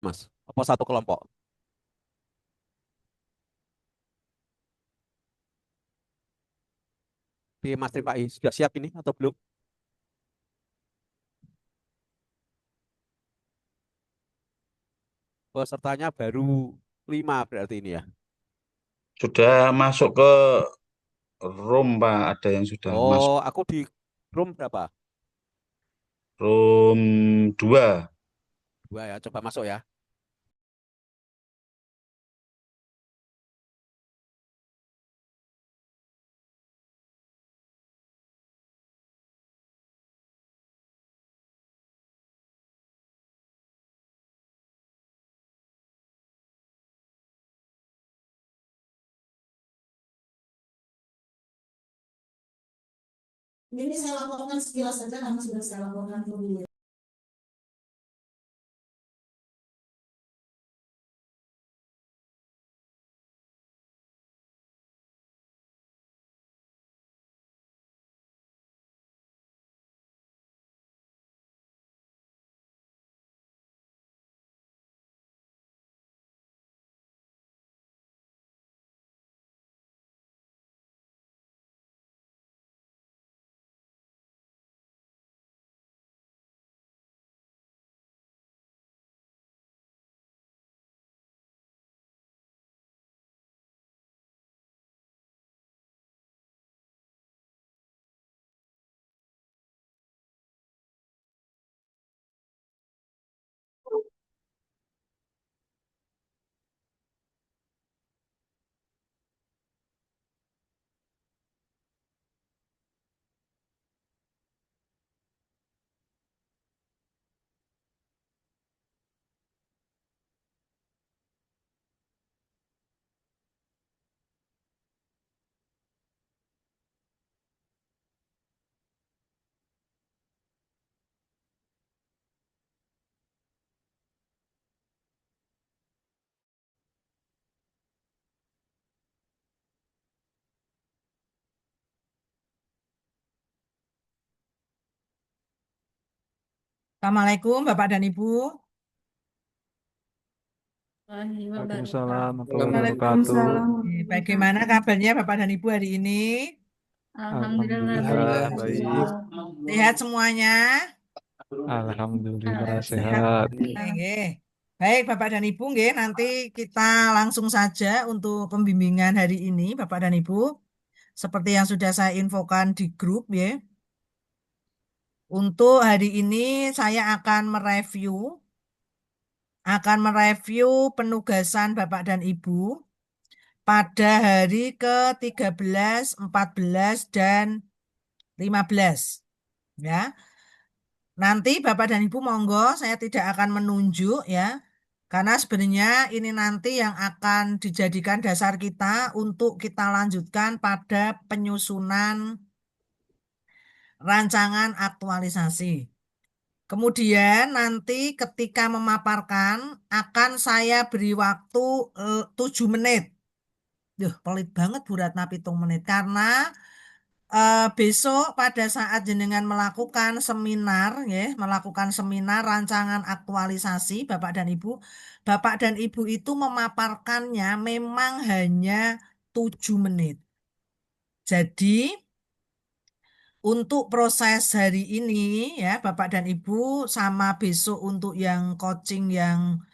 Mas? Apa satu kelompok? Di Mas Rifai sudah siap ini atau belum? Pesertanya baru 5 berarti ini ya. Sudah masuk ke room, Pak. Ada yang sudah Oh, masuk. aku di room berapa? Room 2. 2 ya, coba masuk ya. Ini saya laporkan sekilas saja karena sudah saya laporkan ke beliau. Assalamualaikum Bapak dan Ibu. Waalaikumsalam warahmatullahi wabarakatuh. Waalaikumsalam Bagaimana warahmatullahi kabarnya Bapak dan Ibu hari ini? Alhamdulillah baik. Alhamdulillah baik. Sehat semuanya? Alhamdulillah Sehat. sehat. Nggih. Baik Bapak dan Ibu, nggih, nanti kita langsung saja untuk pembimbingan hari ini Bapak dan Ibu. Seperti yang sudah saya infokan di grup ya. Untuk hari ini saya akan mereview penugasan Bapak dan Ibu pada hari ke-13, 14, dan 15. Ya, nanti Bapak dan Ibu monggo, saya tidak akan menunjuk ya, karena sebenarnya ini nanti yang akan dijadikan dasar kita untuk kita lanjutkan pada penyusunan rancangan aktualisasi. Kemudian nanti ketika memaparkan akan saya beri waktu 7 menit. Duh, pelit banget Bu Ratna 7 menit karena besok pada saat jenengan melakukan seminar rancangan aktualisasi Bapak dan Ibu itu memaparkannya memang hanya 7 menit. Jadi untuk proses hari ini ya Bapak dan Ibu sama besok untuk yang coaching yang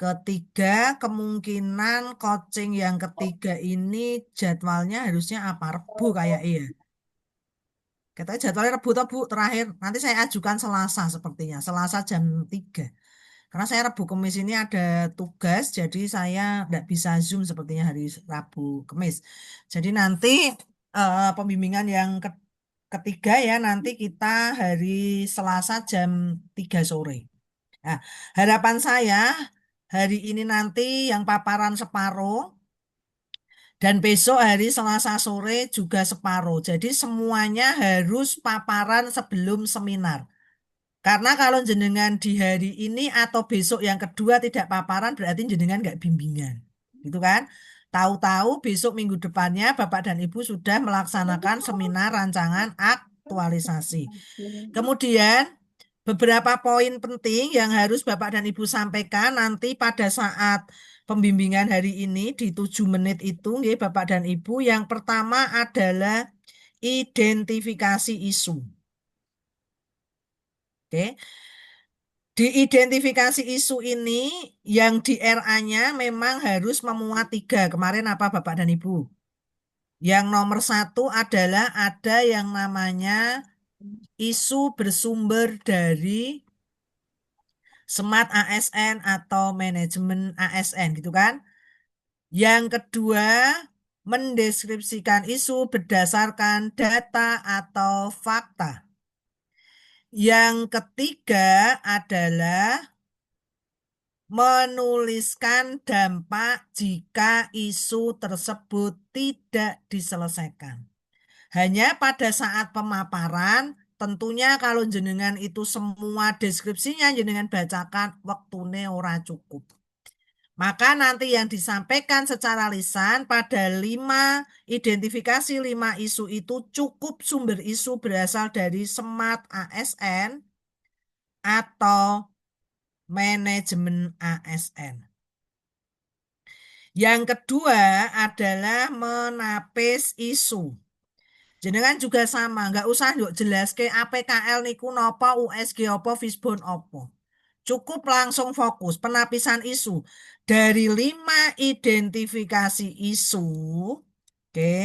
ketiga, kemungkinan coaching yang ketiga ini jadwalnya harusnya apa? Rebu kayak iya. Katanya jadwalnya Rebu atau Bu terakhir. Nanti saya ajukan Selasa sepertinya. Selasa jam 3. Karena saya Rabu Kamis ini ada tugas, jadi saya tidak bisa Zoom sepertinya hari Rabu Kamis. Jadi nanti pembimbingan yang ketiga ya, nanti kita hari Selasa jam 3 sore. Nah, harapan saya hari ini nanti yang paparan separuh, dan besok hari Selasa sore juga separuh. Jadi semuanya harus paparan sebelum seminar. Karena kalau jenengan di hari ini atau besok yang kedua tidak paparan berarti jenengan nggak bimbingan. Gitu kan? Tahu-tahu besok minggu depannya Bapak dan Ibu sudah melaksanakan seminar rancangan aktualisasi. Kemudian beberapa poin penting yang harus Bapak dan Ibu sampaikan nanti pada saat pembimbingan hari ini di 7 menit itu, nggih, Bapak dan Ibu. Yang pertama adalah identifikasi isu. Oke. Di identifikasi isu ini yang di RA-nya memang harus memuat 3. Kemarin apa Bapak dan Ibu? Yang nomor 1 adalah ada yang namanya isu bersumber dari Smart ASN atau manajemen ASN gitu kan. Yang kedua, mendeskripsikan isu berdasarkan data atau fakta. Yang ketiga adalah menuliskan dampak jika isu tersebut tidak diselesaikan. Hanya pada saat pemaparan, tentunya kalau jenengan itu semua deskripsinya jenengan bacakan, waktune ora cukup. Maka nanti yang disampaikan secara lisan pada 5 identifikasi 5 isu itu cukup sumber isu berasal dari Smart ASN atau manajemen ASN. Yang kedua adalah menapis isu. Jenengan juga sama, nggak usah yuk jelas ke APKL niku nopo, USG opo, Fishbone opo. Cukup langsung fokus penapisan isu. Dari 5 identifikasi isu, oke,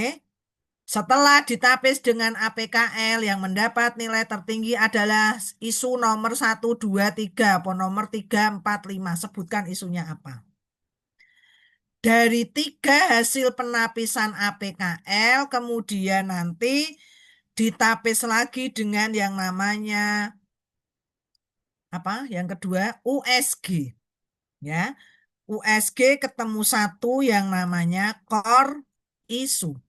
setelah ditapis dengan APKL yang mendapat nilai tertinggi adalah isu nomor 1, 2, 3, atau nomor 3, 4, 5. Sebutkan isunya apa. Dari 3 hasil penapisan APKL, kemudian nanti ditapis lagi dengan yang namanya apa? Yang kedua USG. Ya. USG ketemu satu yang namanya core issue.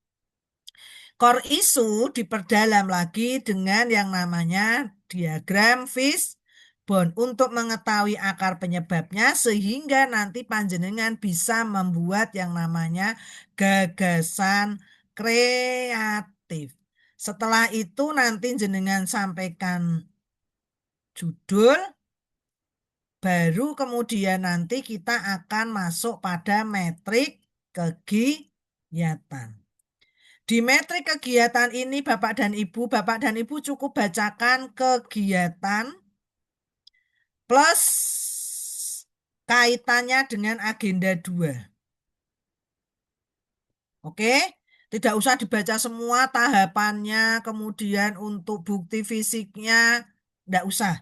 Core issue diperdalam lagi dengan yang namanya diagram Fishbone untuk mengetahui akar penyebabnya sehingga nanti panjenengan bisa membuat yang namanya gagasan kreatif. Setelah itu nanti jenengan sampaikan judul, baru kemudian nanti kita akan masuk pada metrik kegiatan. Di metrik kegiatan ini Bapak dan Ibu cukup bacakan kegiatan plus kaitannya dengan agenda 2. Oke? Tidak usah dibaca semua tahapannya, kemudian untuk bukti fisiknya, tidak usah.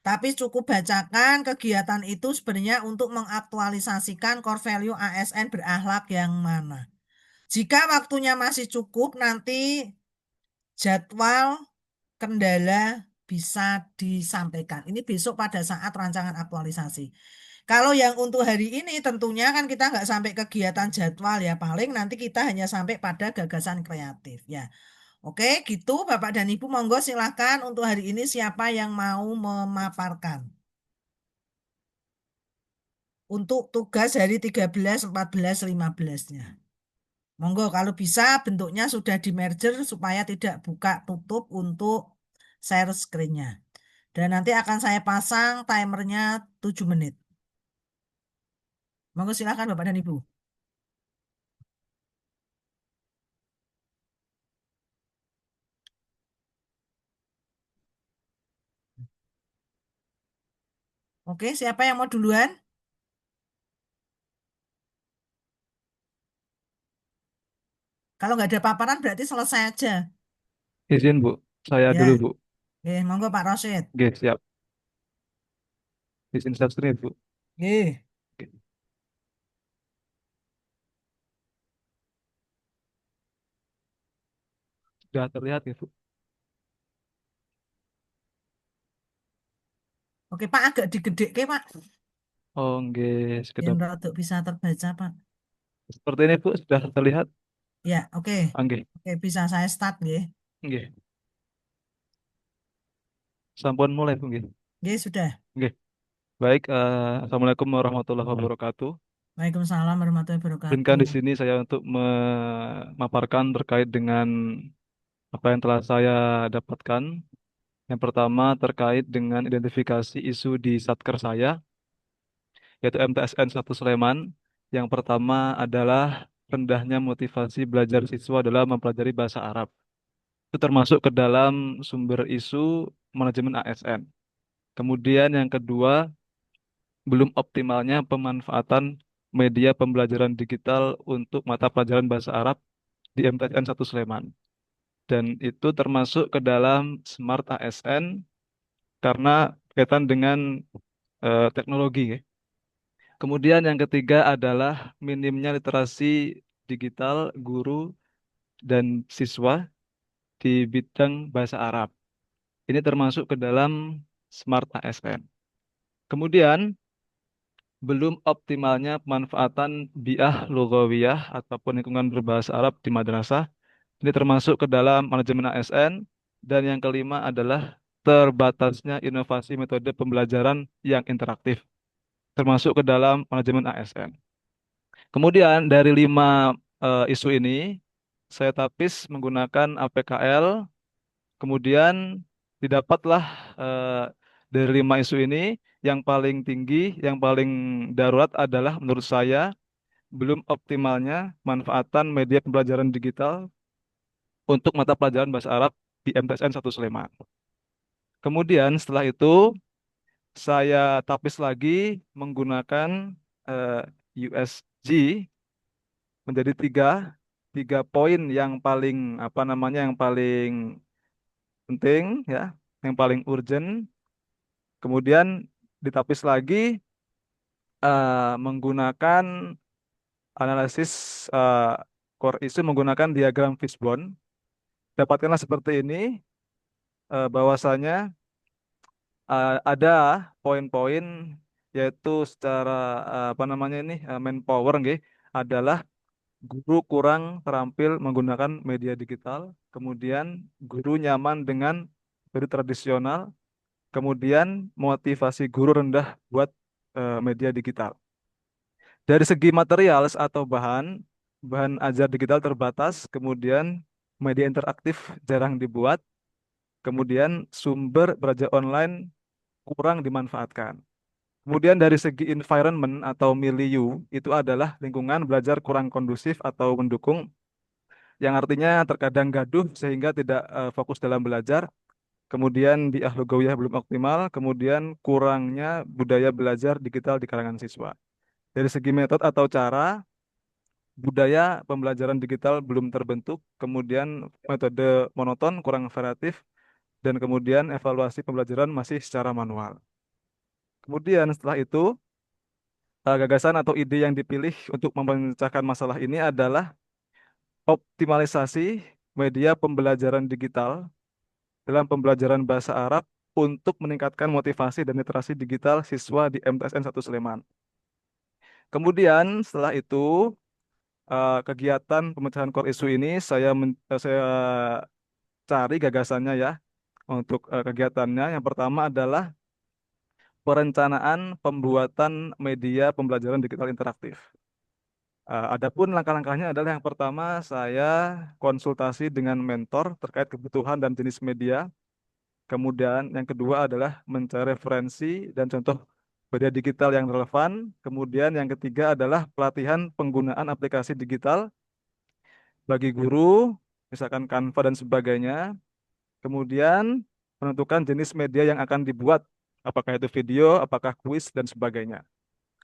Tapi cukup bacakan kegiatan itu sebenarnya untuk mengaktualisasikan core value ASN berakhlak yang mana. Jika waktunya masih cukup, nanti jadwal kendala bisa disampaikan. Ini besok pada saat rancangan aktualisasi. Kalau yang untuk hari ini tentunya kan kita nggak sampai kegiatan jadwal ya. Paling nanti kita hanya sampai pada gagasan kreatif ya. Oke, gitu Bapak dan Ibu, monggo silahkan untuk hari ini siapa yang mau memaparkan. Untuk tugas hari 13, 14, 15-nya. Monggo kalau bisa bentuknya sudah di merger supaya tidak buka tutup untuk share screen-nya. Dan nanti akan saya pasang timernya 7 menit. Monggo silakan Bapak dan Ibu. Oke, siapa yang mau duluan? Kalau nggak ada paparan berarti selesai aja. Izin Bu, saya Ya, dulu Bu. oke, monggo Pak Rosid. Oke, siap. Izin share screen Bu. Oke. Oke. Sudah terlihat ya Bu? Oke Pak, agak digedeke Pak. Oh, nggih, sekedap. Yang untuk bisa terbaca Pak. Seperti ini Bu, sudah terlihat? Ya, oke. Nggih, Oke, bisa saya start nggih. nggih. Sampun mulai Bu nggih. Nggih, sudah. Nggih. Baik, Assalamualaikum warahmatullahi wabarakatuh. Waalaikumsalam warahmatullahi Izinkan wabarakatuh. di sini saya untuk memaparkan terkait dengan apa yang telah saya dapatkan Yang pertama terkait dengan identifikasi isu di Satker saya, yaitu MTSN 1 Sleman. Yang pertama adalah rendahnya motivasi belajar siswa dalam mempelajari bahasa Arab. Itu termasuk ke dalam sumber isu manajemen ASN. Kemudian yang kedua, belum optimalnya pemanfaatan media pembelajaran digital untuk mata pelajaran bahasa Arab di MTSN 1 Sleman. Dan itu termasuk ke dalam Smart ASN karena berkaitan dengan teknologi, ya. Kemudian yang ketiga adalah minimnya literasi digital guru dan siswa di bidang bahasa Arab. Ini termasuk ke dalam Smart ASN. Kemudian belum optimalnya pemanfaatan biah lugawiyah ataupun lingkungan berbahasa Arab di madrasah. Ini termasuk ke dalam manajemen ASN. Dan yang kelima adalah terbatasnya inovasi metode pembelajaran yang interaktif, termasuk ke dalam manajemen ASN. Kemudian dari 5 isu ini, saya tapis menggunakan APKL, kemudian didapatlah eh, dari 5 isu ini, yang paling tinggi, yang paling darurat adalah menurut saya belum optimalnya manfaatan media pembelajaran digital untuk mata pelajaran bahasa Arab di MTSN 1 Sleman. Kemudian setelah itu saya tapis lagi menggunakan eh, USG menjadi tiga poin yang paling apa namanya yang paling penting, ya, yang paling urgent. Kemudian ditapis lagi menggunakan analisis eh, core issue menggunakan diagram fishbone. Dapatkanlah seperti ini, bahwasanya ada poin-poin, yaitu secara apa namanya ini manpower nggih, adalah guru kurang terampil menggunakan media digital, kemudian guru nyaman dengan metode tradisional, kemudian motivasi guru rendah buat media digital. Dari segi material atau bahan, bahan ajar digital terbatas, kemudian media interaktif jarang dibuat, kemudian sumber belajar online kurang dimanfaatkan. Kemudian dari segi environment atau milieu, itu adalah lingkungan belajar kurang kondusif atau mendukung, yang artinya terkadang gaduh sehingga tidak fokus dalam belajar. Kemudian di lugawiyah belum optimal, kemudian kurangnya budaya belajar digital di kalangan siswa. Dari segi metode atau cara, budaya pembelajaran digital belum terbentuk, kemudian metode monoton, kurang variatif, dan kemudian evaluasi pembelajaran masih secara manual. Kemudian setelah itu, gagasan atau ide yang dipilih untuk memecahkan masalah ini adalah optimalisasi media pembelajaran digital dalam pembelajaran bahasa Arab untuk meningkatkan motivasi dan literasi digital siswa di MTSN 1 Sleman. Kemudian setelah itu, kegiatan pemecahan core issue ini saya cari gagasannya, ya, untuk kegiatannya. Yang pertama adalah perencanaan pembuatan media pembelajaran digital interaktif. Adapun langkah-langkahnya adalah yang pertama saya konsultasi dengan mentor terkait kebutuhan dan jenis media. Kemudian yang kedua adalah mencari referensi dan contoh media digital yang relevan. Kemudian yang ketiga adalah pelatihan penggunaan aplikasi digital bagi guru, misalkan Canva dan sebagainya. Kemudian menentukan jenis media yang akan dibuat, apakah itu video, apakah kuis, dan sebagainya.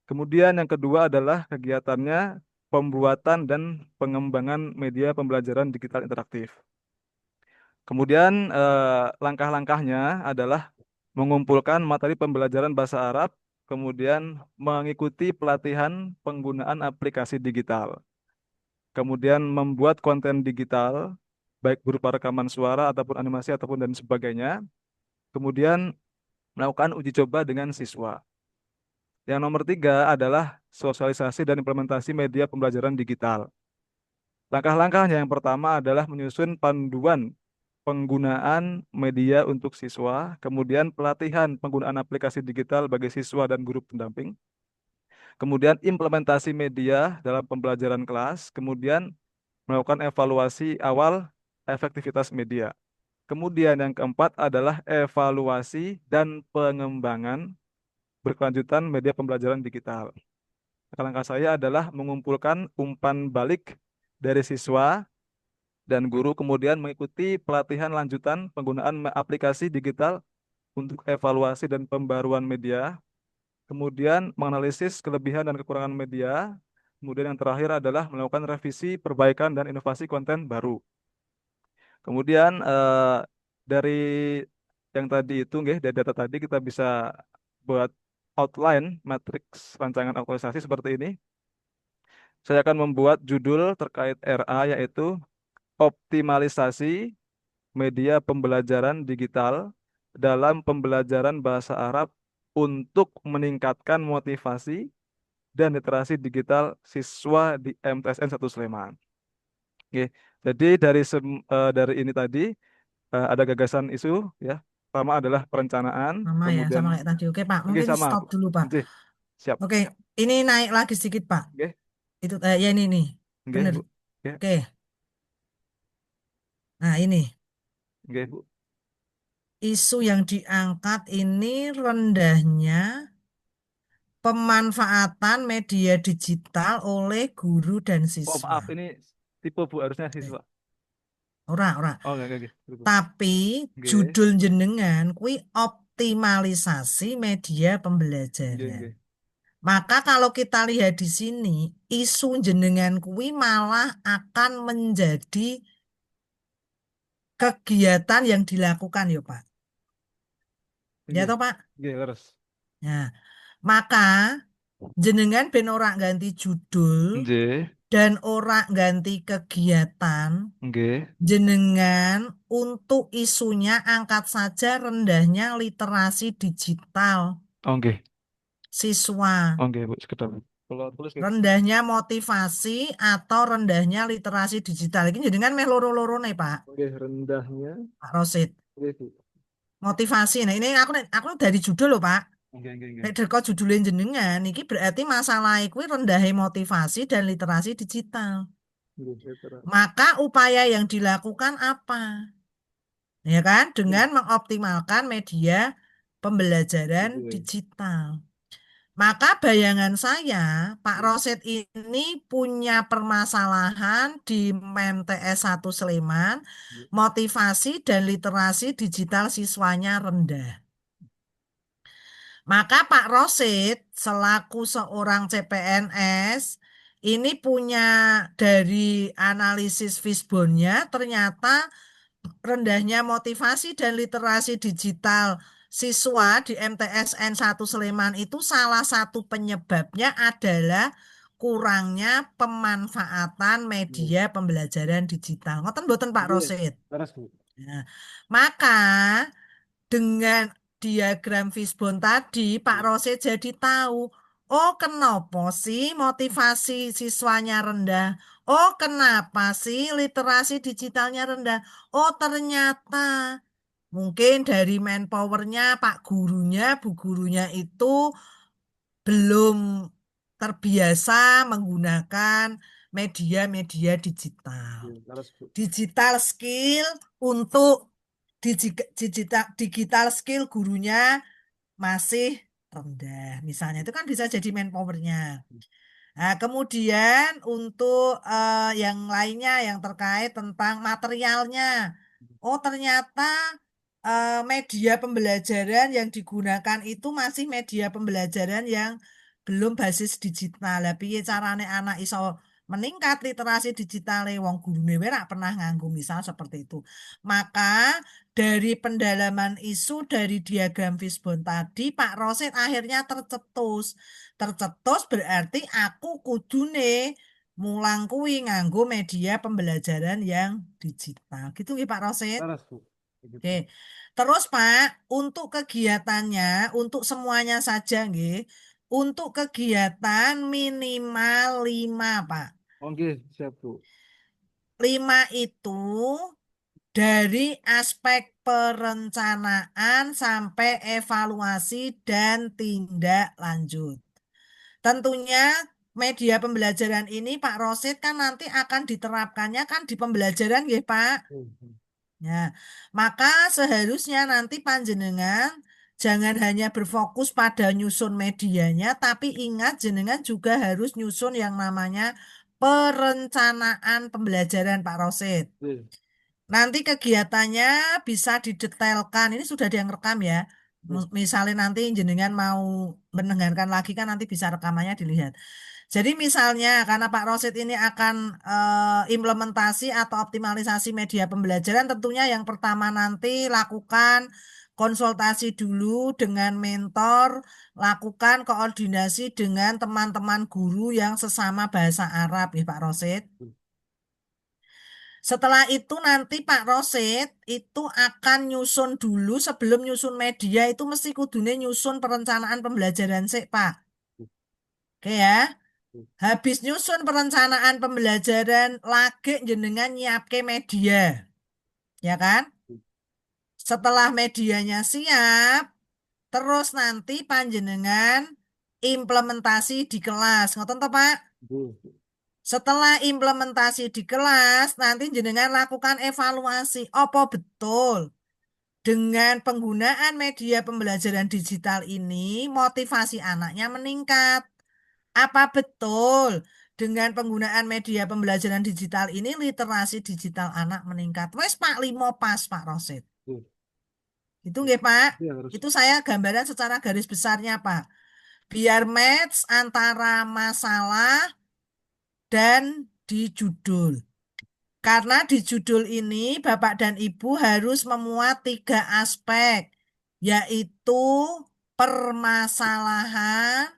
Kemudian yang kedua adalah kegiatannya pembuatan dan pengembangan media pembelajaran digital interaktif. Kemudian langkah-langkahnya adalah mengumpulkan materi pembelajaran bahasa Arab, kemudian mengikuti pelatihan penggunaan aplikasi digital, kemudian membuat konten digital, baik berupa rekaman suara ataupun animasi ataupun dan sebagainya, kemudian melakukan uji coba dengan siswa. Yang nomor 3 adalah sosialisasi dan implementasi media pembelajaran digital. Langkah-langkahnya yang pertama adalah menyusun panduan penggunaan media untuk siswa, kemudian pelatihan penggunaan aplikasi digital bagi siswa dan guru pendamping, kemudian implementasi media dalam pembelajaran kelas, kemudian melakukan evaluasi awal efektivitas media. Kemudian yang keempat adalah evaluasi dan pengembangan berkelanjutan media pembelajaran digital. Langkah saya adalah mengumpulkan umpan balik dari siswa dan guru, kemudian mengikuti pelatihan lanjutan penggunaan aplikasi digital untuk evaluasi dan pembaruan media, kemudian menganalisis kelebihan dan kekurangan media, kemudian yang terakhir adalah melakukan revisi, perbaikan, dan inovasi konten baru. Kemudian dari yang tadi itu, nggih, dari data tadi kita bisa buat outline matriks rancangan aktualisasi seperti ini. Saya akan membuat judul terkait RA, yaitu optimalisasi media pembelajaran digital dalam pembelajaran bahasa Arab untuk meningkatkan motivasi dan literasi digital siswa di MTSN 1 Sleman. Oke, jadi dari ini tadi ada gagasan isu, ya. Pertama adalah perencanaan, Sama ya, kemudian sama kayak tadi. Oke, Pak. oke, Mungkin sama, stop Bu. dulu, Pak. Oke, siap. Oke, ini naik lagi sedikit, Pak. Oke, Itu ya ini nih. oke, Bener. Bu. Oke, Oke. Nah, ini oke, Bu. isu yang diangkat ini rendahnya pemanfaatan media digital oleh guru dan Oh, siswa. maaf, ini tipe Bu, harusnya siswa. Ora. Oh, enggak, Bu. Tapi Oke, judul jenengan kui optimalisasi media oke, pembelajaran. oke. Maka kalau kita lihat di sini, isu jenengan kui malah akan menjadi kegiatan yang dilakukan ya Pak. Ya Oke, toh Pak? oke, leres. Nah, maka jenengan ben ora ganti judul Oke, dan ora ganti kegiatan. oke. Jenengan untuk isunya angkat saja rendahnya literasi digital Oke, siswa, oke, Bu, sekedar. Kalau tulis gitu. rendahnya motivasi atau rendahnya literasi digital. Ini jenengan meh loro-loro nih Pak, Oke, rendahnya. Pak Rosid. Oke, Bu. Motivasi. Nah ini aku dari judul loh Pak. Oke, oke, oke. Nek deko judulin jenengan, ini berarti masalah iku rendahnya motivasi dan literasi digital. Oke, saya terang. Maka upaya yang dilakukan apa? Ya kan, dengan mengoptimalkan media pembelajaran Oke. digital. Maka bayangan saya, Pak Rosid ini punya permasalahan di MTS 1 Sleman, motivasi dan literasi digital siswanya rendah. Maka Pak Rosid selaku seorang CPNS ini punya dari analisis Fishbone-nya ternyata rendahnya motivasi dan literasi digital siswa di MTSN 1 Sleman itu salah satu penyebabnya adalah kurangnya pemanfaatan media pembelajaran digital. Ngoten mboten Pak Oke, Rosid. leres, Bu. Nah, maka dengan diagram Fishbone tadi Pak Rosid jadi tahu, oh kenapa sih motivasi siswanya rendah? Oh kenapa sih literasi digitalnya rendah? Oh ternyata mungkin dari manpowernya Pak gurunya, Bu gurunya itu belum terbiasa menggunakan media-media digital. Oke, leres, Bu. Digital skill untuk digital skill gurunya masih rendah. Misalnya itu kan bisa jadi manpowernya. Nah, kemudian untuk yang lainnya yang terkait tentang materialnya. Oh, ternyata media pembelajaran yang digunakan itu masih media pembelajaran yang belum basis digital. Lah piye carane anak iso meningkat literasi digital wong gurune wae ora pernah nganggo misal seperti itu. Maka dari pendalaman isu dari diagram Fishbone tadi Pak Rosid akhirnya tercetus. Tercetus berarti aku kudune mulang kuwi nganggo media pembelajaran yang digital. Gitu nggih Pak Rosid? Leres, Bu. Gitu. Oke. Terus Pak, untuk kegiatannya, untuk semuanya saja nggih. Untuk kegiatan minimal 5, Pak. Oke, siap, Bu. 5 itu dari aspek perencanaan sampai evaluasi dan tindak lanjut. Tentunya media pembelajaran ini Pak Rosid kan nanti akan diterapkannya kan di pembelajaran nggih Pak. Ya, maka seharusnya nanti panjenengan jangan hanya berfokus pada nyusun medianya, tapi ingat jenengan juga harus nyusun yang namanya perencanaan pembelajaran Pak Rosid. Nanti kegiatannya bisa didetailkan. Ini sudah ada yang rekam ya. Misalnya nanti jenengan mau mendengarkan lagi kan nanti bisa rekamannya dilihat. Jadi misalnya karena Pak Rosid ini akan implementasi atau optimalisasi media pembelajaran, tentunya yang pertama nanti lakukan konsultasi dulu dengan mentor, lakukan koordinasi dengan teman-teman guru yang sesama bahasa Arab ya Pak Rosid. Setelah itu nanti Pak Rosid itu akan nyusun dulu sebelum nyusun media itu mesti kudune nyusun perencanaan pembelajaran sih Pak. Oke ya. Habis nyusun perencanaan pembelajaran lagi jenengan nyiapke media. Ya kan? Setelah medianya siap, terus nanti panjenengan implementasi di kelas. Ngoten toh Pak? Setelah implementasi di kelas, nanti jenengan lakukan evaluasi. Apa betul dengan penggunaan media pembelajaran digital ini motivasi anaknya meningkat? Apa betul dengan penggunaan media pembelajaran digital ini literasi digital anak meningkat? Wes Pak Limo pas Pak Rosid. Itu nggih Pak. Iya, harus. Itu saya gambaran secara garis besarnya Pak. Biar match antara masalah dan di judul. Karena di judul ini Bapak dan Ibu harus memuat 3 aspek, yaitu permasalahan,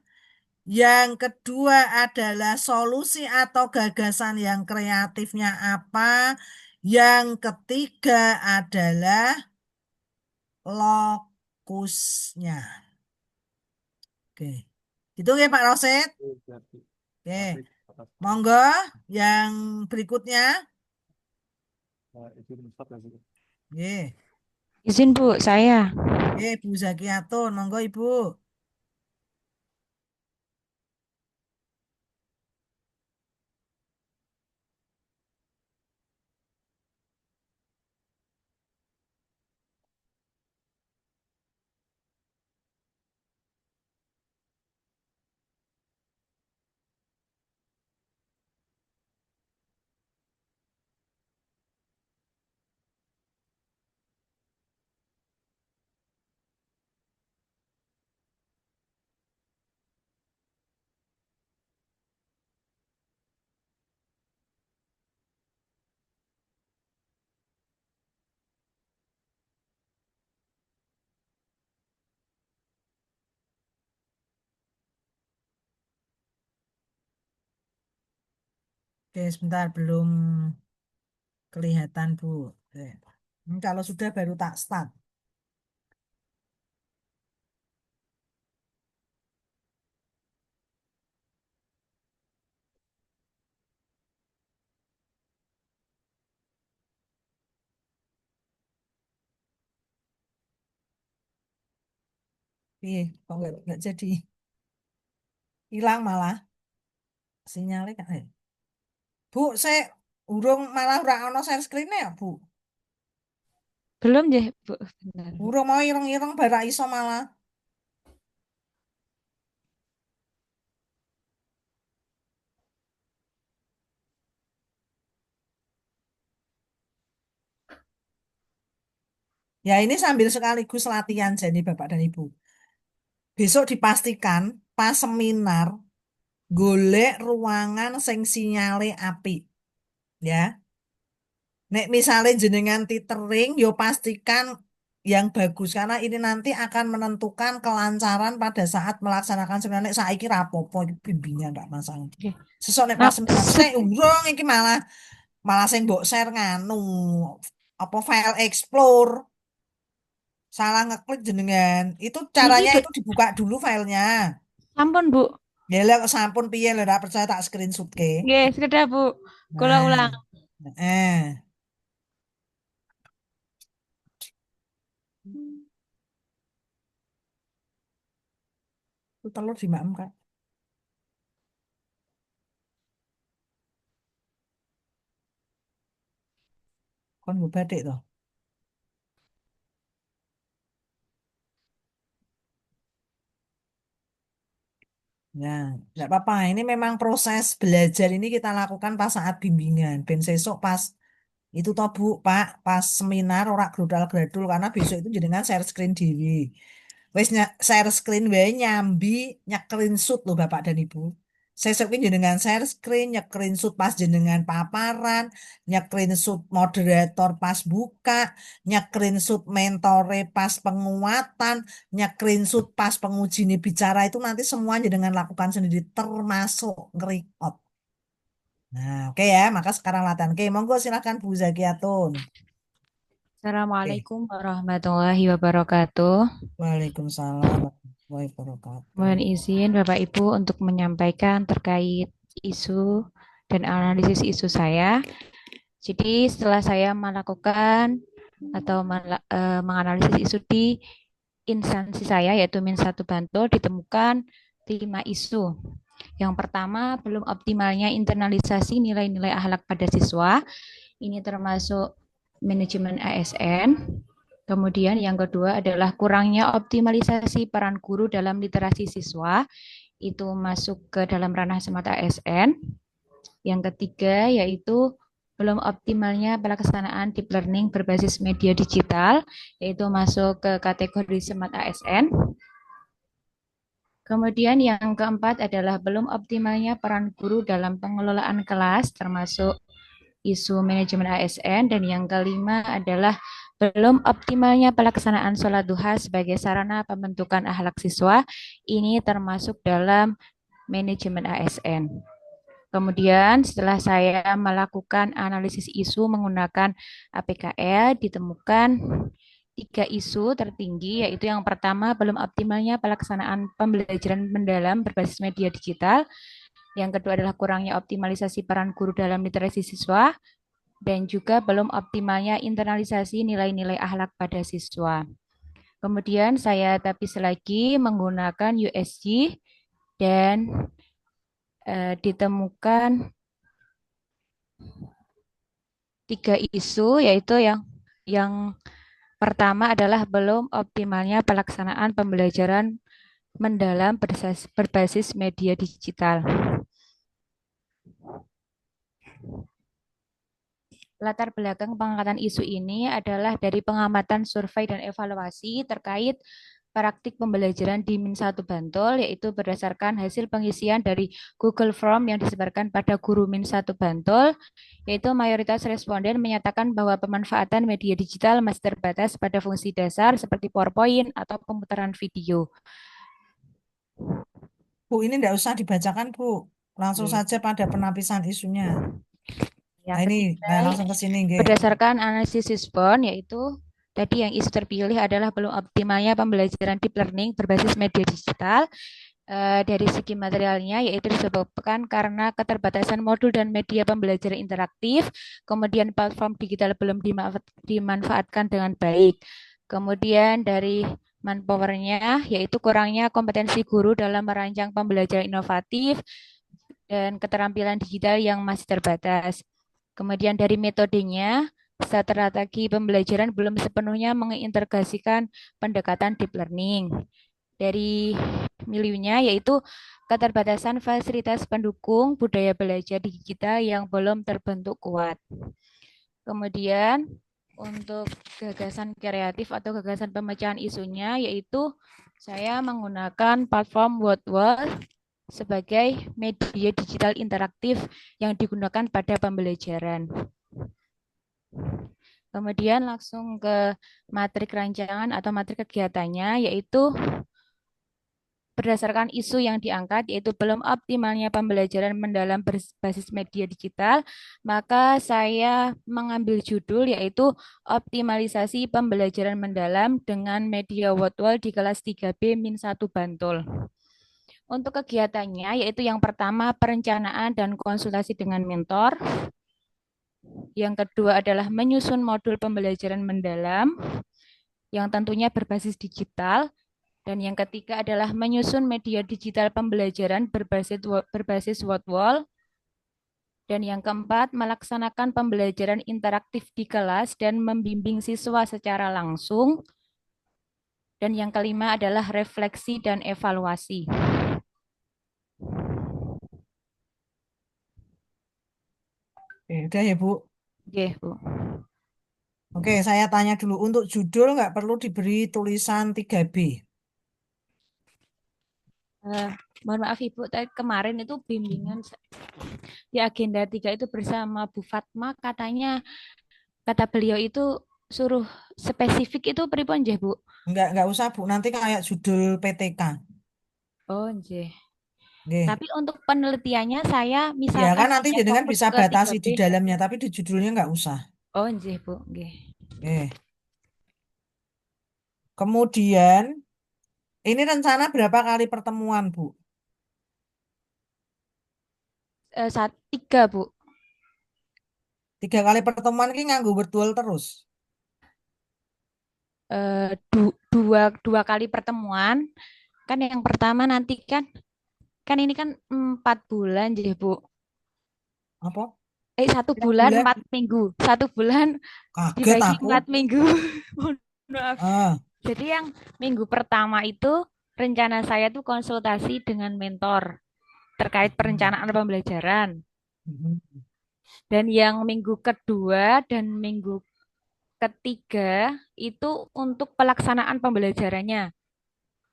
yang kedua adalah solusi atau gagasan yang kreatifnya apa, yang ketiga adalah lokusnya. Oke. Itu ya Pak Roset. Oke. Monggo yang berikutnya. Oke. Izin Bu, saya. Oke, Bu Zakiatun, monggo Ibu. Oke, sebentar belum kelihatan Bu. Oke. Ini kalau sudah baru tak start. Iya, kok nggak jadi hilang malah sinyalnya kan. Bu, saya urung malah ora ono share screen ya, Bu. Belum deh, Bu. Benar. Urung mau ireng-ireng bara iso malah. Ya ini sambil sekaligus latihan jadi Bapak dan Ibu. Besok dipastikan pas seminar golek ruangan sing sinyale apik. Ya. Nek misalnya jenengan titering, yo pastikan yang bagus karena ini nanti akan menentukan kelancaran pada saat melaksanakan seminar. Nek saiki rapopo iki bimbingan ndak masalah. Oke. Sesuk nek Nah, pas seminar saya urung iki malah malah sing mbok share nganu apa file explore salah ngeklik jenengan. Itu caranya niki itu dibuka dulu filenya. sampun Bu. Ya lek sampun piye lek ora percaya tak screenshot ke. Nggih, sekedar Bu. Kula Nah. ulang. Itu telur di maem Kak. Kon mbok batik toh. Ya, nggak apa-apa. Ini memang proses belajar ini kita lakukan pas saat bimbingan. Ben sesuk pas itu toh Bu, Pak, pas seminar ora gradul karena besok itu jenengan share screen dewi. Wes share screen wae nyambi nyekrinshot loh Bapak dan Ibu. Sesuk ini jenengan share screen, nyekrinshot pas jenengan paparan, nyekrinshot moderator pas buka, nyekrinshot mentore pas penguatan, nyekrinshot pas penguji ini bicara itu nanti semuanya dengan lakukan sendiri termasuk nge-record. Nah, oke ya, maka sekarang latihan. Oke, monggo silakan Bu Zakiatun. Oke, Assalamualaikum warahmatullahi wabarakatuh. Waalaikumsalam warahmatullahi wabarakatuh. Mohon izin Bapak Ibu untuk menyampaikan terkait isu dan analisis isu saya. Jadi setelah saya melakukan atau menganalisis isu di instansi saya yaitu Min1 Bantul ditemukan 5 isu. Yang pertama, belum optimalnya internalisasi nilai-nilai akhlak pada siswa. Ini termasuk manajemen ASN. Kemudian yang kedua adalah kurangnya optimalisasi peran guru dalam literasi siswa. Itu masuk ke dalam ranah SMART ASN. Yang ketiga yaitu belum optimalnya pelaksanaan deep learning berbasis media digital, yaitu masuk ke kategori SMART ASN. Kemudian yang keempat adalah belum optimalnya peran guru dalam pengelolaan kelas, termasuk isu manajemen ASN. Dan yang kelima adalah belum optimalnya pelaksanaan sholat duha sebagai sarana pembentukan akhlak siswa. Ini termasuk dalam manajemen ASN. Kemudian setelah saya melakukan analisis isu menggunakan APKL, ditemukan 3 isu tertinggi, yaitu yang pertama belum optimalnya pelaksanaan pembelajaran mendalam berbasis media digital. Yang kedua adalah kurangnya optimalisasi peran guru dalam literasi siswa. Dan juga belum optimalnya internalisasi nilai-nilai akhlak pada siswa. Kemudian saya tapis lagi menggunakan USG dan ditemukan 3 isu, yaitu yang pertama adalah belum optimalnya pelaksanaan pembelajaran mendalam berbasis media digital. Latar belakang pengangkatan isu ini adalah dari pengamatan survei dan evaluasi terkait praktik pembelajaran di Min1 Bantul, yaitu berdasarkan hasil pengisian dari Google Form yang disebarkan pada guru Min1 Bantul, yaitu mayoritas responden menyatakan bahwa pemanfaatan media digital masih terbatas pada fungsi dasar seperti PowerPoint atau pemutaran video. Bu, ini tidak usah dibacakan, Bu. Langsung saja pada penapisan isunya. Yang Nah, ini ketiga, langsung ke sini, nggih. berdasarkan analisis Sisbon, yaitu tadi yang isu terpilih adalah belum optimalnya pembelajaran deep learning berbasis media digital. Dari segi materialnya, yaitu disebabkan karena keterbatasan modul dan media pembelajaran interaktif, kemudian platform digital belum dimanfaatkan dengan baik. Kemudian dari manpowernya, yaitu kurangnya kompetensi guru dalam merancang pembelajaran inovatif dan keterampilan digital yang masih terbatas. Kemudian dari metodenya, strategi pembelajaran belum sepenuhnya mengintegrasikan pendekatan deep learning. Dari miliunya, yaitu keterbatasan fasilitas pendukung budaya belajar digital yang belum terbentuk kuat. Kemudian untuk gagasan kreatif atau gagasan pemecahan isunya, yaitu saya menggunakan platform WordWall sebagai media digital interaktif yang digunakan pada pembelajaran. Kemudian langsung ke materi kerancangan atau materi kegiatannya, yaitu berdasarkan isu yang diangkat, yaitu belum optimalnya pembelajaran mendalam berbasis media digital, maka saya mengambil judul yaitu optimalisasi pembelajaran mendalam dengan media WordWall di kelas 3B Min1 Bantul. Untuk kegiatannya, yaitu yang pertama perencanaan dan konsultasi dengan mentor. Yang kedua adalah menyusun modul pembelajaran mendalam yang tentunya berbasis digital. Dan yang ketiga adalah menyusun media digital pembelajaran berbasis WordWall. Dan yang keempat, melaksanakan pembelajaran interaktif di kelas dan membimbing siswa secara langsung. Dan yang kelima adalah refleksi dan evaluasi. Udah ya, Bu. Oke, Bu. Oke, saya tanya dulu. Untuk judul nggak perlu diberi tulisan 3B. Eh, mohon maaf Ibu, tadi kemarin itu bimbingan di agenda 3 itu bersama Bu Fatma, kata beliau itu suruh spesifik itu pripun nggih, Bu? Nggak usah, Bu. Nanti kayak judul PTK. Oh, nggih. Oke. Tapi untuk penelitiannya saya Ya misalkan kan nanti hanya jenengan fokus bisa ke batasi 3B. di dalamnya, tapi di judulnya nggak usah. Oh, nggih, Bu, nggih. Oke. Kemudian, ini rencana berapa kali pertemuan, Bu? 3, Bu. 3 kali pertemuan ini nganggo virtual terus. Dua kali pertemuan. Kan yang pertama nanti kan ini kan 4 bulan nggih, Bu. Apa? 1 Tiap bulan bulan? 4 minggu. 1 bulan Kaget dibagi aku. 4 minggu. Mohon maaf. Ah, Jadi yang minggu pertama itu rencana saya tuh konsultasi dengan mentor terkait perencanaan pembelajaran. mm, Dan yang minggu kedua dan minggu ketiga itu untuk pelaksanaan pembelajarannya.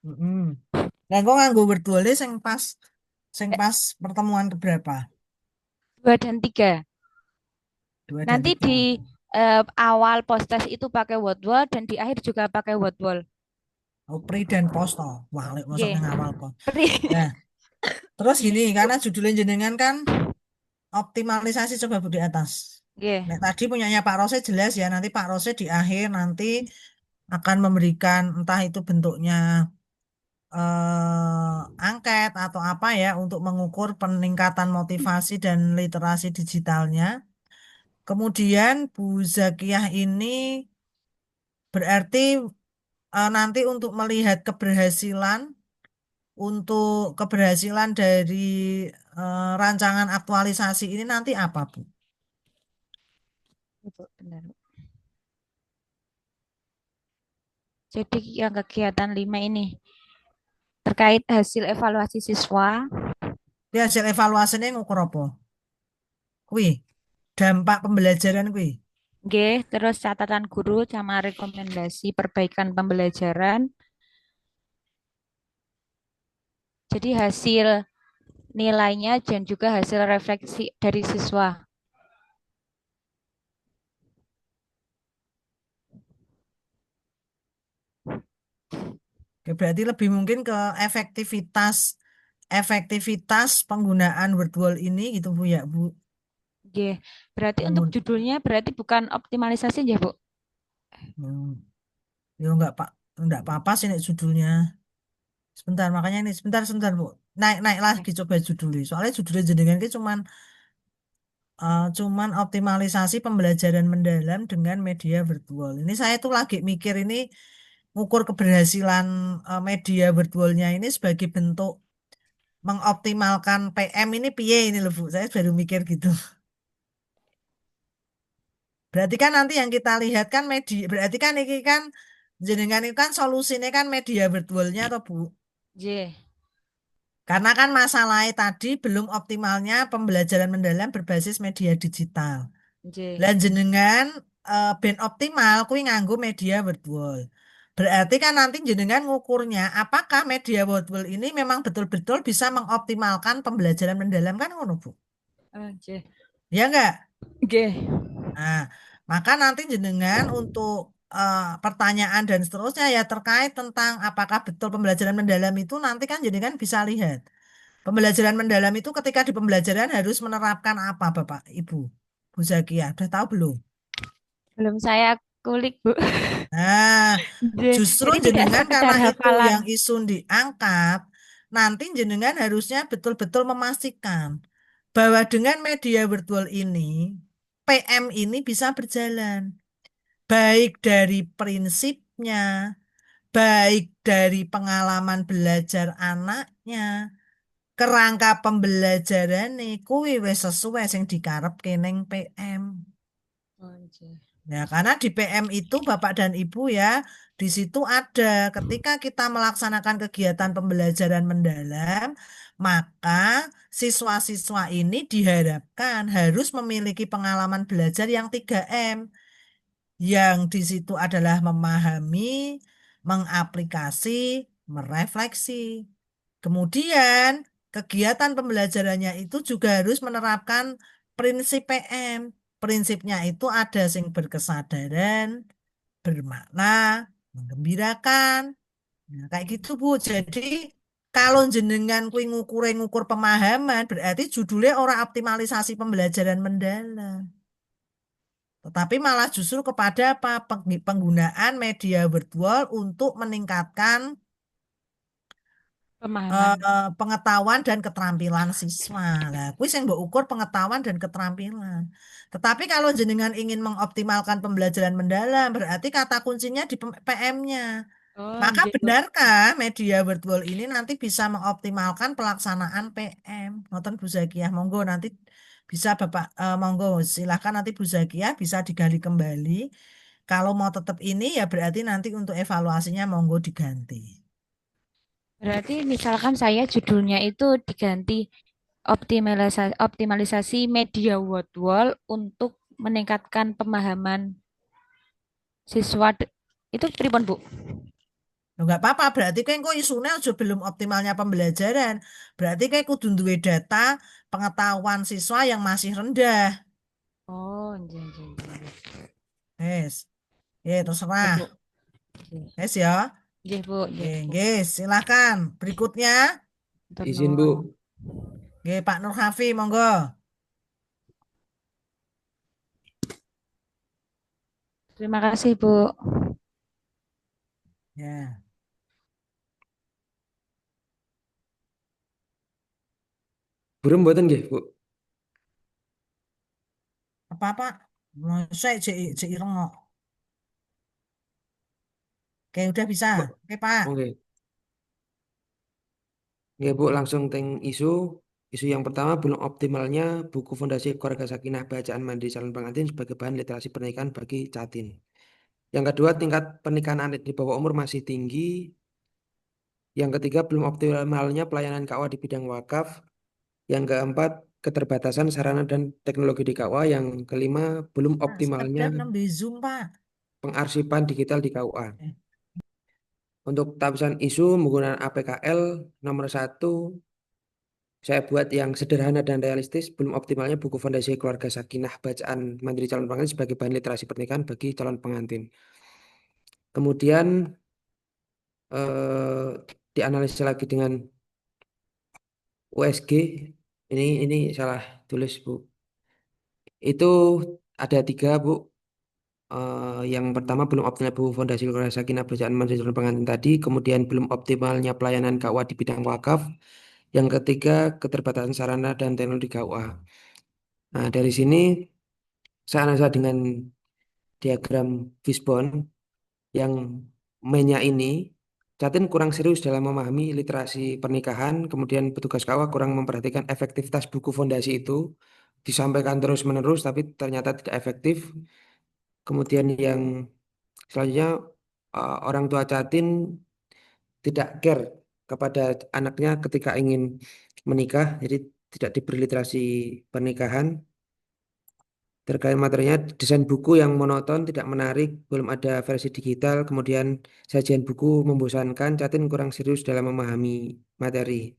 mm. Lah kok nganggo virtualnya sing pas pertemuan keberapa? 2 dan 3. 2 dan Nanti 3. di awal post-test itu pakai word wall dan di akhir juga pakai word wall. Oh, pre dan post toh. Walik masuk Nggih. yang awal kok. Pri. Nah, terus gini, karena judulnya jenengan kan optimalisasi, coba Bu di atas. Nggih. Nah, tadi punyanya Pak Rose jelas ya, nanti Pak Rose di akhir nanti akan memberikan entah itu bentuknya angket atau apa ya untuk mengukur peningkatan motivasi dan literasi digitalnya. Kemudian Bu Zakiyah ini berarti nanti untuk melihat keberhasilan dari rancangan aktualisasi ini nanti apa, Bu? Ibu, benar. Jadi yang kegiatan 5 ini terkait hasil evaluasi siswa. Ini hasil evaluasinya ngukur apa? Kuwi dampak pembelajaran kuwi. Nggih, terus catatan guru sama rekomendasi perbaikan pembelajaran. Jadi hasil nilainya dan juga hasil refleksi dari siswa. Ya, berarti lebih mungkin ke efektivitas penggunaan virtual ini gitu Bu ya, Bu. Nggih, berarti untuk judulnya berarti bukan optimalisasi ya, Bu? Ya enggak apa-apa sih nek judulnya. Sebentar, makanya ini sebentar Bu. Naik lagi coba judulnya. Soalnya judulnya jenengan ki cuman optimalisasi pembelajaran mendalam dengan media virtual. Ini saya tuh lagi mikir ini ngukur keberhasilan media virtualnya ini sebagai bentuk mengoptimalkan PM ini piye ini loh Bu. Saya baru mikir gitu. Berarti kan nanti yang kita lihat kan media, berarti kan ini kan jenengan ini kan solusinya kan media virtualnya atau Bu? Nggih. Karena kan masalahnya tadi belum optimalnya pembelajaran mendalam berbasis media digital. Nggih. Lan jenengan ben optimal kuwi nganggo media virtual. Berarti kan nanti jenengan ngukurnya apakah media virtual ini memang betul-betul bisa mengoptimalkan pembelajaran mendalam kan ngono Bu? Nggih. Ya enggak? Nggih. Nah, maka nanti jenengan untuk pertanyaan dan seterusnya ya terkait tentang apakah betul pembelajaran mendalam itu nanti kan jenengan bisa lihat. Pembelajaran mendalam itu ketika di pembelajaran harus menerapkan apa Bapak, Ibu? Bu Zakia, udah tahu belum? Belum saya kulik, Bu. Nah, Nggih. justru Jadi tidak jenengan sekedar karena itu hafalan. yang isu diangkat, nanti jenengan harusnya betul-betul memastikan bahwa dengan media virtual ini, PM ini bisa berjalan. Baik dari prinsipnya, baik dari pengalaman belajar anaknya, kerangka pembelajaran nih, kuwi wis sesuai sing dikarepke ning PM. Ya, karena di PM itu Bapak dan Ibu ya, di situ ada ketika kita melaksanakan kegiatan pembelajaran mendalam, Maka siswa-siswa ini diharapkan harus memiliki pengalaman belajar yang 3M, yang di situ adalah memahami, mengaplikasi, merefleksi. Kemudian kegiatan pembelajarannya itu juga harus menerapkan prinsip PM. Prinsipnya itu ada sing berkesadaran, bermakna, menggembirakan. Nah, kayak gitu Bu. Jadi kalau jenengan kuwi ngukur pemahaman, berarti judulnya orang optimalisasi pembelajaran mendalam. Tetapi malah justru kepada apa? Penggunaan media virtual untuk meningkatkan Pemahaman. pengetahuan dan keterampilan siswa. Nah, kuwi sing mbok ukur pengetahuan dan keterampilan. Tetapi kalau jenengan ingin mengoptimalkan pembelajaran mendalam, berarti kata kuncinya di PM-nya. Oh, Maka nggih, Bu. benarkah media virtual ini nanti bisa mengoptimalkan pelaksanaan PM? Ngoten Bu Zakiah, monggo nanti bisa Bapak, monggo silahkan nanti Bu Zakiah bisa digali kembali. Kalau mau tetap ini ya berarti nanti untuk evaluasinya monggo diganti. Berarti misalkan saya judulnya itu diganti optimalisasi media virtual untuk meningkatkan pemahaman siswa. Itu pripun, Bu? Loh, nggak apa-apa, berarti kan kok isunya aja belum optimalnya pembelajaran. Berarti kayak kudu duwe data pengetahuan siswa yang masih rendah. Oh, nggih, nggih, nggih. Yes. Ya, Nggih, terserah. Bu. Nggih. Yes ya. Nggih, Bu. Oke, Nggih, Bu. guys, silakan. Berikutnya, Matur Izin nuwun. Bu. Oke, Pak Nur Hafi, monggo. Terima kasih, Bu. Ya, Burung mboten nggih, Bu. apa-apa? Saya cek ireng kok. Oke, udah bisa. Bu, Oke, Pak. oke. Ya, Bu, langsung teng isu. Isu yang pertama, belum optimalnya buku Fondasi Keluarga Sakinah Bacaan Mandiri Calon Pengantin sebagai bahan literasi pernikahan bagi Catin. Yang kedua, tingkat pernikahan anak di bawah umur masih tinggi. Yang ketiga, belum optimalnya pelayanan KUA di bidang wakaf. Yang keempat, keterbatasan sarana dan teknologi di KUA. Yang kelima, belum Nah, optimalnya sekedar nembe Zoom, Pak. pengarsipan digital di KUA. Eh, Untuk tapisan isu menggunakan APKL nomor 1, saya buat yang sederhana dan realistis. Belum optimalnya buku Fondasi Keluarga Sakinah Bacaan Mandiri Calon Pengantin sebagai bahan literasi pernikahan bagi calon pengantin. Kemudian dianalisis lagi dengan USG. Ini salah tulis, Bu. Itu ada 3, Bu. Yang pertama, belum optimal buku Fondasi Keluarga Sakinah Bacaan Mandiri Calon Pengantin tadi. Kemudian belum optimalnya pelayanan KUA di bidang wakaf. Yang ketiga, keterbatasan sarana dan teknologi KUA. Nah, dari sini saya analisa dengan diagram fishbone yang mainnya ini, Catin kurang serius dalam memahami literasi pernikahan, kemudian petugas KUA kurang memperhatikan efektivitas buku fondasi itu, disampaikan terus-menerus tapi ternyata tidak efektif. Kemudian yang selanjutnya, orang tua Catin tidak care kepada anaknya ketika ingin menikah, jadi tidak diberi literasi pernikahan. Terkait materinya, desain buku yang monoton, tidak menarik, belum ada versi digital, kemudian sajian buku membosankan, Catin kurang serius dalam memahami materi.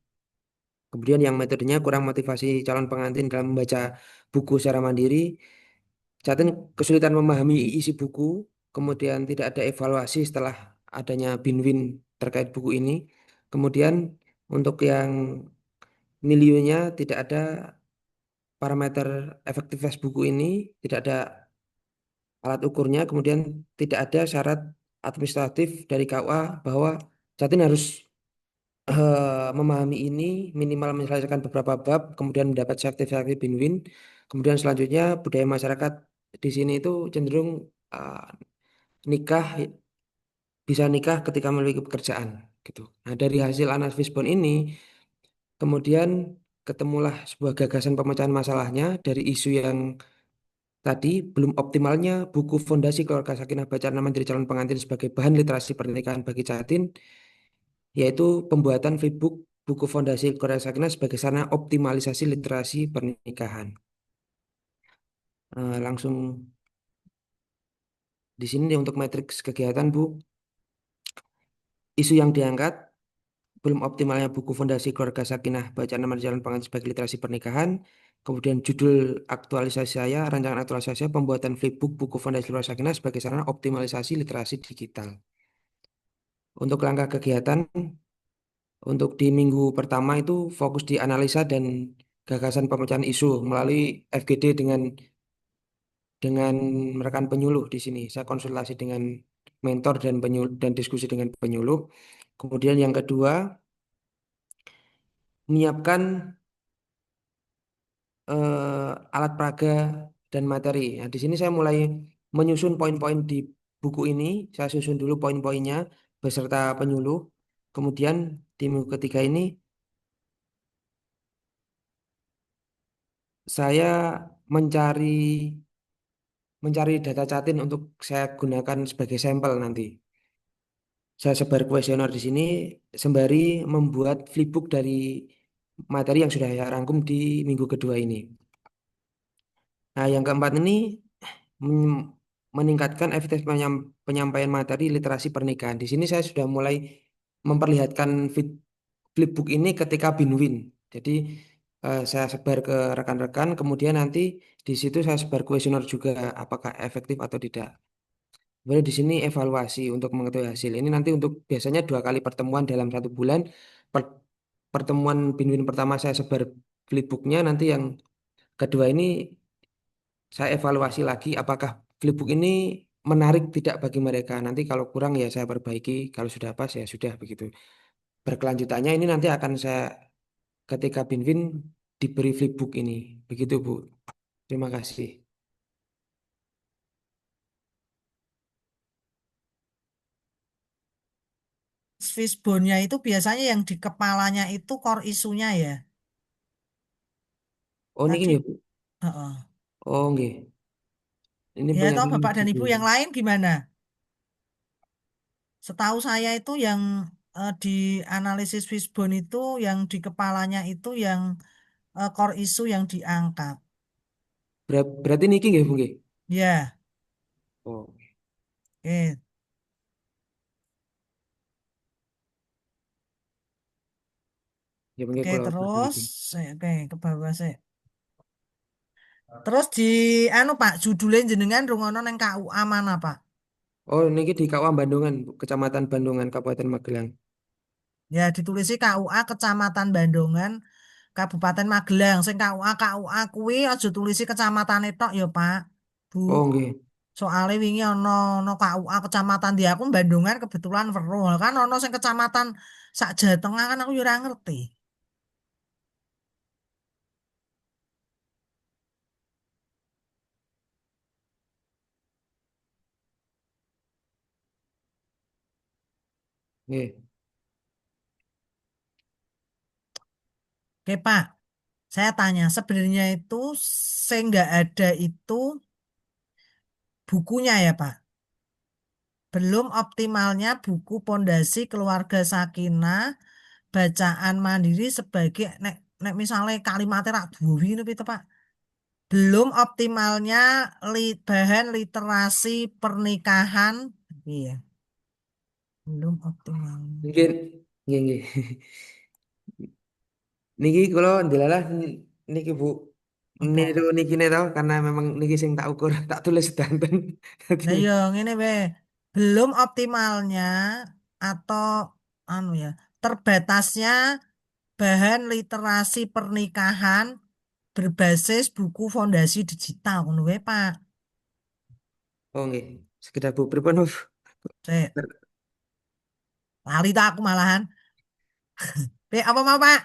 Kemudian yang metodenya kurang motivasi calon pengantin dalam membaca buku secara mandiri, Catin kesulitan memahami isi buku, kemudian tidak ada evaluasi setelah adanya Binwin terkait buku ini. Kemudian untuk yang nilainya tidak ada parameter efektivitas buku ini, tidak ada alat ukurnya, kemudian tidak ada syarat administratif dari KUA bahwa Jatin harus memahami ini, minimal menyelesaikan beberapa bab, kemudian mendapat sertifikat Binwin. Kemudian selanjutnya budaya masyarakat di sini itu cenderung nikah bisa nikah ketika memiliki pekerjaan gitu. Nah, dari hasil analisis Bond ini kemudian ketemulah sebuah gagasan pemecahan masalahnya dari isu yang tadi, belum optimalnya buku Fondasi Keluarga Sakinah Bacaan Mandiri Calon Pengantin sebagai bahan literasi pernikahan bagi Catin, yaitu pembuatan flipbook buku Fondasi Korea Sakinah sebagai sarana optimalisasi literasi pernikahan. Langsung di sini nih untuk matriks kegiatan, Bu. Isu yang diangkat, belum optimalnya buku Fondasi Keluarga Sakinah, bacaan nama jalan pengantin sebagai literasi pernikahan. Kemudian judul aktualisasi saya, rancangan aktualisasi saya, pembuatan flipbook buku Fondasi Keluarga Sakinah sebagai sarana optimalisasi literasi digital. Untuk langkah kegiatan, untuk di minggu pertama itu fokus di analisa dan gagasan pemecahan isu melalui FGD dengan rekan penyuluh di sini. Saya konsultasi dengan mentor dan penyuluh dan diskusi dengan penyuluh. Kemudian yang kedua, menyiapkan alat peraga dan materi. Nah, di sini saya mulai menyusun poin-poin di buku ini. Saya susun dulu poin-poinnya beserta penyuluh. Kemudian di minggu ketiga ini saya mencari mencari data catin untuk saya gunakan sebagai sampel nanti. Saya sebar kuesioner di sini sembari membuat flipbook dari materi yang sudah saya rangkum di minggu kedua ini. Nah, yang keempat ini men- meningkatkan efektivitas penyampaian materi literasi pernikahan. Di sini saya sudah mulai memperlihatkan flipbook ini ketika Binwin. Jadi saya sebar ke rekan-rekan, kemudian nanti di situ saya sebar kuesioner juga apakah efektif atau tidak. Kemudian di sini evaluasi untuk mengetahui hasil. Ini nanti untuk biasanya 2 kali pertemuan dalam 1 bulan. Pertemuan Binwin pertama saya sebar flipbooknya, nanti yang kedua ini saya evaluasi lagi apakah flipbook ini menarik tidak bagi mereka. Nanti kalau kurang ya saya perbaiki, kalau sudah pas ya sudah begitu. Berkelanjutannya ini nanti akan saya ketika Binwin diberi flipbook ini. Begitu, Bu. Terima kasih. Fishbone-nya itu biasanya yang di kepalanya itu core isunya ya. Oh, ini Tadi, ya, Bu. heeh. Oh, nggih. Ini Ya toh penyampaian Bapak dan Ibu judul. yang lain gimana? Setahu saya itu yang di analisis Fishbone itu yang di kepalanya itu yang core isu yang diangkat. Berarti niki nggih, Bu nggih. Ya, Oh, oke. ya mungkin Oke, kalau terus oke ke bawah sih. Terus di anu Pak, judulnya jenengan rungono neng KUA mana Pak? Oh, niki di KUA Bandungan, Bu. Kecamatan Bandungan, Kabupaten Magelang. Ya ditulisi KUA Kecamatan Bandungan, Kabupaten Magelang. Sing KUA kuwi aja tulisi kecamatan tok ya Pak. Bu. Oh, nggih. Soalnya wingi ono KUA kecamatan di aku Bandungan kebetulan weruh kan ono sing kecamatan sak Jawa Tengah kan aku yo ora ngerti. Nggih. Oke Pak, saya tanya sebenarnya itu sing nggak ada itu bukunya ya Pak. Belum optimalnya buku Pondasi Keluarga Sakinah bacaan mandiri sebagai nek nek misalnya kalimatnya rak duwi ngono piye to, Pak. Belum optimalnya bahan literasi pernikahan. Iya, belum optimal. Mungkin nggih nggih. Niki kula ndelalah niki Bu. Niru Apa? niki ne to karena memang niki sing tak ukur, tak tulis sedanten. Dadi Nah, yo ngene we. Belum optimalnya atau anu ya, terbatasnya bahan literasi pernikahan berbasis buku fondasi digital ngono wae, Pak. oh nggih. Sekedar Bu pripun Bu? Sik, lali tak aku malahan. Apa mau, Pak?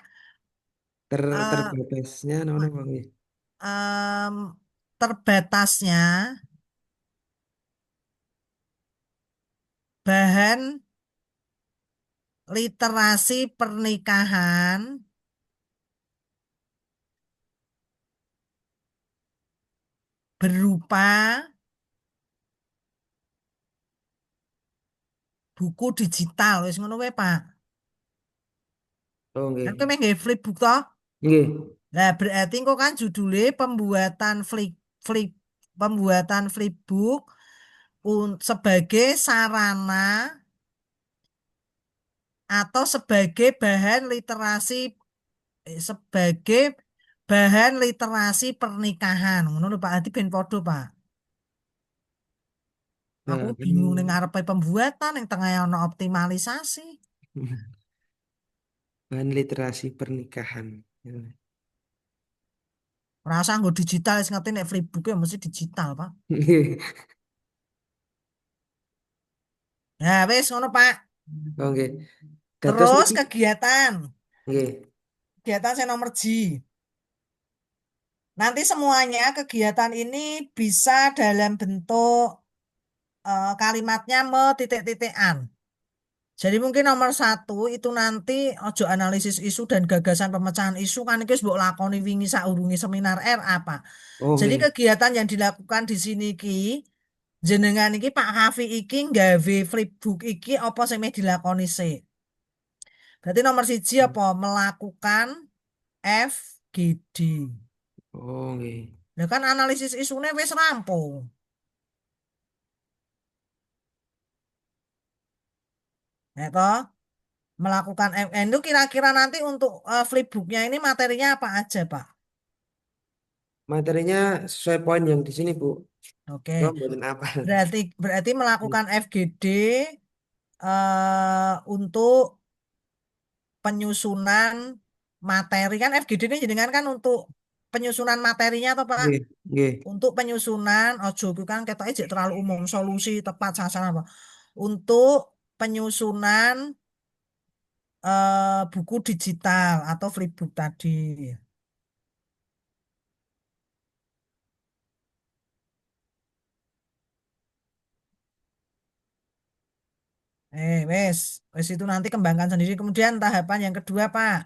Eh Terbatasnya napa nggih? em, terbatasnya bahan literasi pernikahan berupa buku digital wis ngono wae, Pak. Oh, Kan nggih. kowe meh nggawe flipbook toh? Nggih. Nah, berarti engko kan judulnya flip pembuatan flipbook sebagai sarana atau sebagai bahan literasi pernikahan. Ngono lho Pak, adi ben podo, Pak. Aku bingung ning Bahan ngarepe pembuatan ning tengah ono optimalisasi. bahan literasi pernikahan. Rasa nggo digital wis ngerti nek flipbook ya mesti digital, Pak. Nggih. Nah, wis ngono, Pak. Oh, nggih. Dados Terus niki kegiatan. nggih. Kegiatan saya nomor G. Nanti semuanya kegiatan ini bisa dalam bentuk kalimatnya titik-titikan. Jadi mungkin nomor 1 itu nanti ojo analisis isu dan gagasan pemecahan isu kan iki wis mbok lakoni wingi saurunge seminar RA, Pak. Oh, Jadi nggih. kegiatan yang dilakukan di sini ki jenengan iki Pak Hafi iki nggawe flipbook iki apa sing meh dilakoni sih? Berarti nomor 1 apa melakukan FGD. Oh, nggih. Nah kan analisis isunya wis rampung. Ya toh, melakukan FN itu kira-kira nanti untuk flipbooknya ini materinya apa aja, Pak? Materinya sesuai poin yang di sini, Bu. Oke. Oh, mboten apa. Berarti melakukan FGD untuk penyusunan materi kan FGD ini jenengan kan untuk penyusunan materinya atau Pak? Nggih, nggih. Untuk penyusunan ojo itu kan ketoknya jek terlalu umum solusi tepat sasaran apa? Untuk penyusunan buku digital atau flipbook tadi. Wes itu nanti kembangkan sendiri. Kemudian tahapan yang kedua, Pak.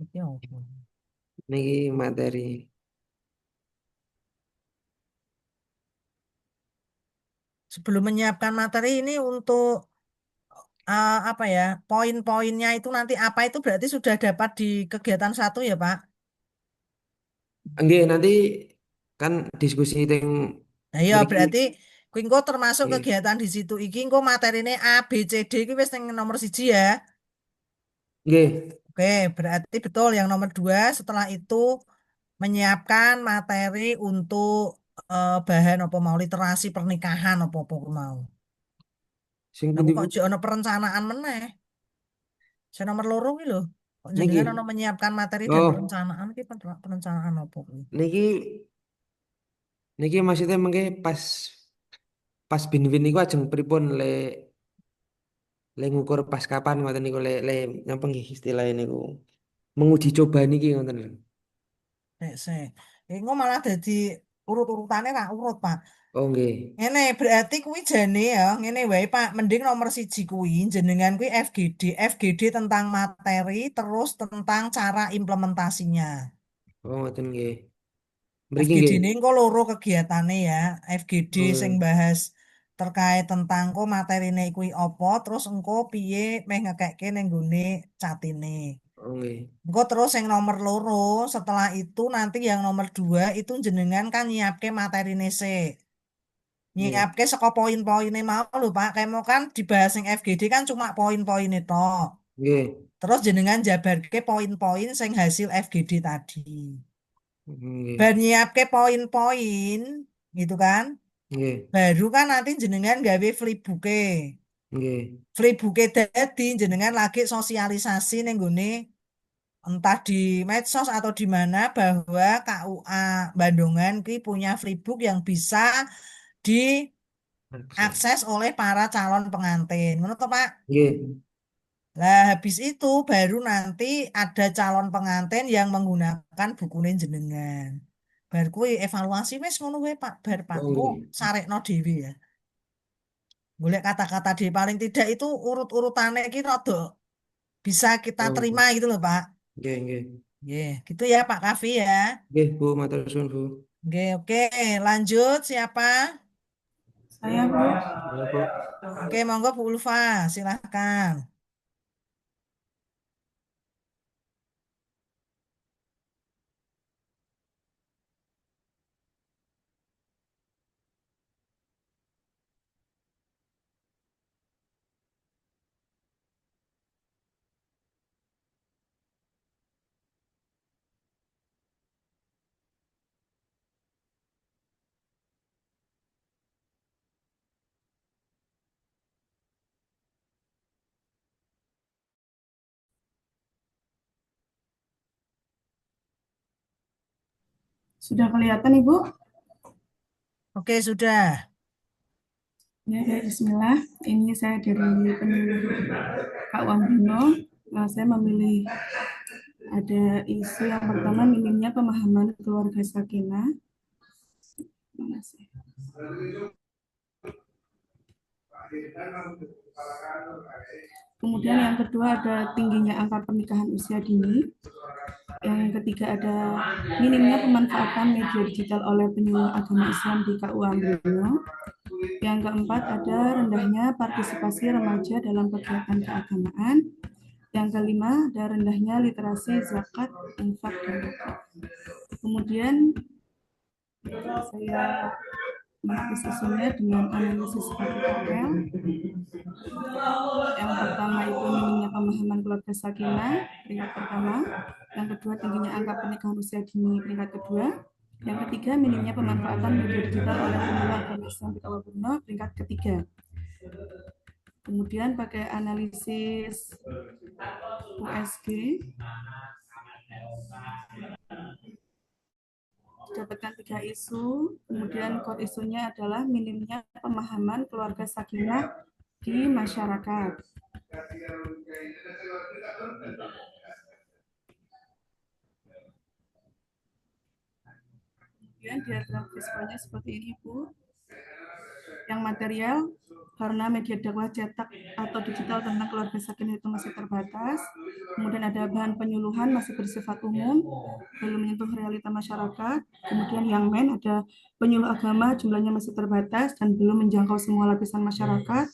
Iki apa? Niki materi. Sebelum menyiapkan materi ini untuk apa ya, poin-poinnya itu nanti apa itu berarti sudah dapat di kegiatan 1 ya, Pak? Nggih, nanti kan diskusi teng Nah, iya mriki. berarti kuwi engko termasuk Nggih. kegiatan di situ iki engko materine A, B, C, D iki wis yang nomor 1 ya. Nggih. Oke, berarti betul yang nomor 2 setelah itu menyiapkan materi untuk bahan apa mau literasi pernikahan apa mau. Sing Aku pundi, Bu? kok jek ono perencanaan meneh. Saya nomor loro ki lho. Kok Niki. jenengan ono menyiapkan materi dan Oh, perencanaan ki perencanaan apa kuwi? niki niki maksudnya mengke pas pas bin-bin niku ajeng pripun le ngukur pas kapan ngoten niku le nyapa nggih istilah niku. Menguji coba niki ngoten lho. Sik. Engko malah dadi urut-urutane ra urut, Pak. Oh, nggih. Ngene berarti kuwi jane ya, ngene wae Pak, mending nomor 1 kuwi jenengan kuwi FGD tentang materi terus tentang cara implementasinya. Oh, ngoten nggih. Mriki FGD nggih. ini engko loro kegiatannya ya. FGD Oh, sing nggih. bahas terkait tentang kok materine kuwi apa, terus engko piye meh ngekekke ning nggone catine. Oh, nggih. Engko terus yang nomor loro, setelah itu nanti yang nomor 2 itu jenengan kan nyiapke materine sik. Nggih. Nyiapke saka poin-poine mau lho Pak. Kayak mau kan dibahas yang FGD kan cuma poin-poine tok. Nggih. Terus jenengan jabarke poin-poin sing hasil FGD tadi. Nggih. Bar nyiapke poin-poin gitu kan. Nggih. Baru kan nanti jenengan gawe flipbook-e. Nggih. Flipbook-e dadi jenengan lagi sosialisasi ning nggone entah di medsos atau di mana bahwa KUA Bandungan ki punya flipbook yang bisa Akses. diakses oleh para calon pengantin. Menurut Pak? Nggih. Lah habis itu baru nanti ada calon pengantin yang menggunakan bukunya jenengan. Bar kuwi evaluasi wis ngono wae Pak, bar Pak. Oh, Engko nggih. sarekno dhewe ya. Golek kata-kata dhewe paling tidak itu urut-urutannya iki rada bisa kita Oh, terima nggih. gitu loh Pak. Nggih, nggih. Nggih, gitu ya Pak Kavi ya. Nggih, Bu, matur suwun, Bu. Oke, oke, lanjut siapa? Saya, Bu. Boleh, Bu. Oke, monggo Bu Ulfa, silahkan. Sudah kelihatan, Ibu? Oke, sudah. Ya, bismillah. Ini saya dari penyuluh Kak Wambino. Nah, saya memilih ada isu yang pertama, minimnya pemahaman keluarga sakinah. Mana sih? Kemudian yang kedua ada tingginya angka pernikahan usia dini. Yang ketiga ada minimnya pemanfaatan media digital oleh penyuluh agama Islam di KUA Ambrino. Yang keempat ada rendahnya partisipasi remaja dalam kegiatan keagamaan. Yang kelima ada rendahnya literasi zakat, infak, dan wakaf. Kemudian saya menghapus isunya dengan analisis faktual. Yang pertama itu minimnya pemahaman keluarga sakinah, peringkat pertama. Yang kedua tingginya angka pernikahan usia dini, peringkat kedua. Yang ketiga minimnya pemanfaatan media digital oleh penyuluh agama Islam di KUA Ambrino, peringkat ketiga. Kemudian pakai analisis USG. Dapatkan 3 isu, kemudian core isunya adalah minimnya pemahaman keluarga sakinah di masyarakat. Kemudian diagram visualnya seperti ini, Bu. Yang material, karena media dakwah cetak atau digital tentang keluarga sakinah itu masih terbatas. Kemudian ada bahan penyuluhan masih bersifat umum, belum menyentuh realita masyarakat. Kemudian yang main ada penyuluh agama, jumlahnya masih terbatas dan belum menjangkau semua lapisan masyarakat.